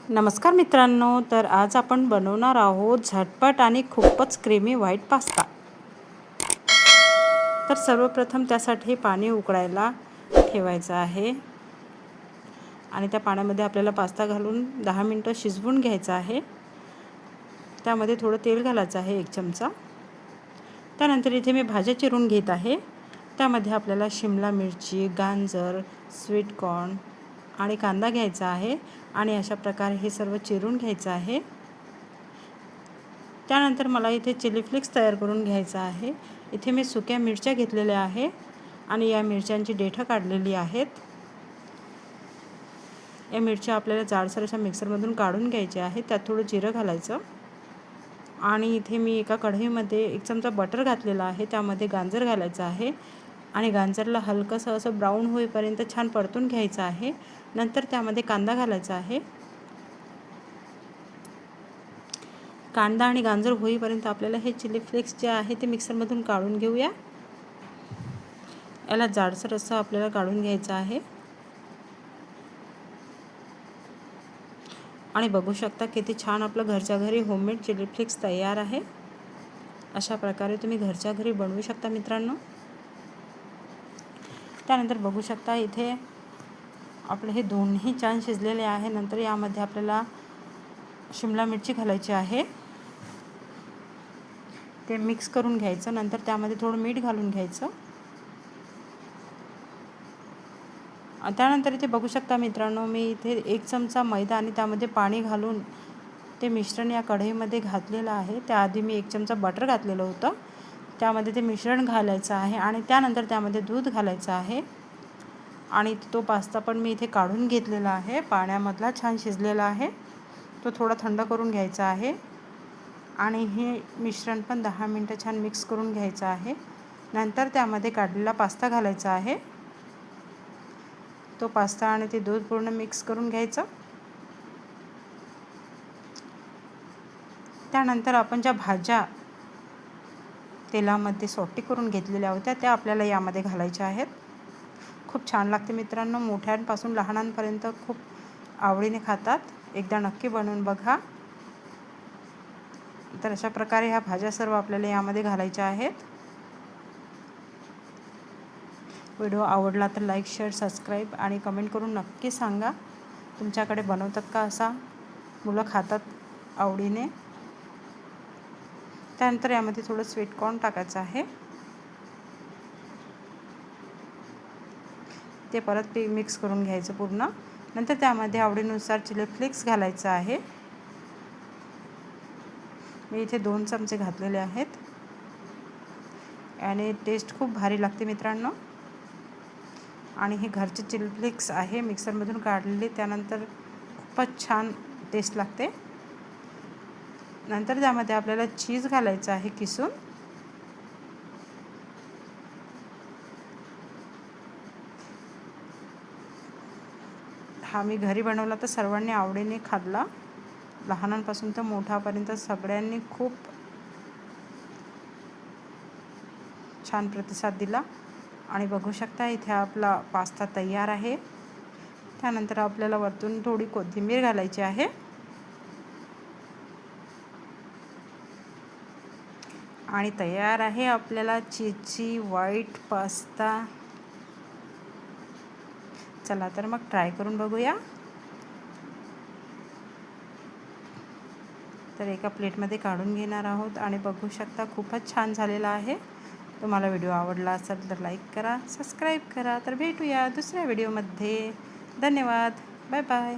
नमस्कार मित्रांनो, तर आज आपण बनवणार आहोत झटपट आणि खूपच क्रीमी व्हाईट पास्ता। तर सर्वप्रथम त्यासाठी पाणी उकळायला ठेवायचं आहे आणि त्या पाण्यामध्ये आपल्याला पास्ता घालून 10 मिनिटं शिजवून घ्यायचा आहे। त्यामध्ये थोडं तेल घालायचं आहे, 1 चमचा। त्यानंतर इथे मी भाज्या चिरून घेत आहे। त्यामध्ये आपल्याला शिमला मिरची, गाजर, स्वीट कॉर्न आणि कांदा घ्यायचा आहे आणि अशा प्रकारे हे सर्व चिरून घ्यायचं आहे। त्यानंतर मला इथे चिली फ्लेक्स तयार करून घ्यायचा आहे। इथे मी सुक्या मिरच्या घेतलेल्या आहे आणि या मिरच्यांची देठं काढलेली आहेत। या मिरच्या आपल्याला जाडसर अशा मिक्सरमधून काढून घ्यायच्या आहेत। त्यात थोडं जिरं घालायचं आणि इथे मी एका कढईमध्ये 1 चमचा बटर घातलेला आहे। त्यामध्ये गाजर घालायचं आहे आणि गाजरला हलकंसं असं ब्राऊन होईपर्यंत छान परतून घ्यायचं आहे। नंतर त्यामध्ये कांदा घालायचा आहे। कांदा आणि गाजर होईपर्यंत आपल्याला हे चिली फ्लेक्स जे आहे ते मिक्सरमधून काढून घेऊया। याला जाडसर असं आपल्याला काढून घ्यायचं आहे आणि बघू शकता किती छान आपलं घरच्या घरी होममेड चिली फ्लेक्स तयार आहे। अशा प्रकारे तुम्ही घरच्या घरी बनवू शकता मित्रांनो। त्यानंतर बघू शकता इथे आपले हे दोन्ही छान शिजलेले आहे। नंतर यामध्ये आपल्याला शिमला मिरची घालायची आहे, ते मिक्स करून घ्यायचं। नंतर त्यामध्ये थोडं मीठ घालून घ्यायचं। त्यानंतर इथे बघू शकता मित्रांनो, मी इथे 1 चमचा मैदा आणि त्यामध्ये पाणी घालून ते मिश्रण या कढईमध्ये घातलेलं आहे। त्याआधी मी 1 चमचा बटर घातलेलं होतं, त्यामध्ये ते मिश्रण घालायचं आहे आणि त्यानंतर त्यामध्ये दूध घालायचं आहे आणि तो पास्ता पण मी इथे काढून घेतलेला आहे, पाण्यामधला छान शिजलेला आहे। तो थोडा थंड करून घ्यायचा आहे आणि हे मिश्रण पण 10 मिनिटं छान मिक्स करून घ्यायचं आहे। नंतर त्यामध्ये काढलेला पास्ता घालायचा आहे। तो पास्ता आणि ते दूध पूर्ण मिक्स करून घ्यायचं। त्यानंतर आपण ज्या भाज्या तेलामध्ये सॉटे करून घेतलेल्या होत्या त्या आपल्याला यामध्ये घालायच्या आहेत। खूप छान लागते मित्रांनो, मोठ्यांपासून लहानांपर्यंत खूप आवडीने खातात। एकदा नक्की बनवून बघा। तर अशा प्रकारे ह्या भाज्या सर्व आपल्याला यामध्ये घालायच्या आहेत। व्हिडिओ आवडला तर लाईक, शेअर, सबस्क्राईब आणि कमेंट करून नक्की सांगा तुमच्याकडे बनवतात का असा, मुलं खातात आवडीने। त्यानंतर यामध्ये थोडं स्वीट कॉर्न टाकायचं आहे, ते परत मिक्स करून घ्यायचं पूर्ण। नंतर त्यामध्ये आवडीनुसार चिली फ्लेक्स घालायचं आहे। मी इथे 2 चमचे घातलेले आहेत आणि टेस्ट खूप भारी लागते मित्रांनो। आणि हे घरचे चिली फ्लेक्स आहे, मिक्सरमधून काढलेले, त्यानंतर खूपच छान टेस्ट लागते। नंतर त्यामध्ये आपल्याला चीज घालायचं आहे किसून। हा मी घरी बनवला तर सर्वांनी आवडीने खाल्ला, लहानांपासून तर मोठ्यापर्यंत सगळ्यांनी खूप छान प्रतिसाद दिला। आणि बघू शकता इथे आपला पास्ता तयार आहे। त्यानंतर आपल्याला वरतून थोडी कोथिंबीर घालायची आहे आणि तयार आहे आपल्याला चीजी व्हाईट पास्ता। चला तर मग ट्राय करून बघूया। तर एका प्लेटमध्ये काढून घेणार आहोत आणि बघू शकता खूपच छान झालेला आहे। तुम्हाला व्हिडिओ आवडला असेल तर लाईक करा, सबस्क्राईब करा। तर भेटूया दुसऱ्या व्हिडिओमध्ये। धन्यवाद, बाय बाय।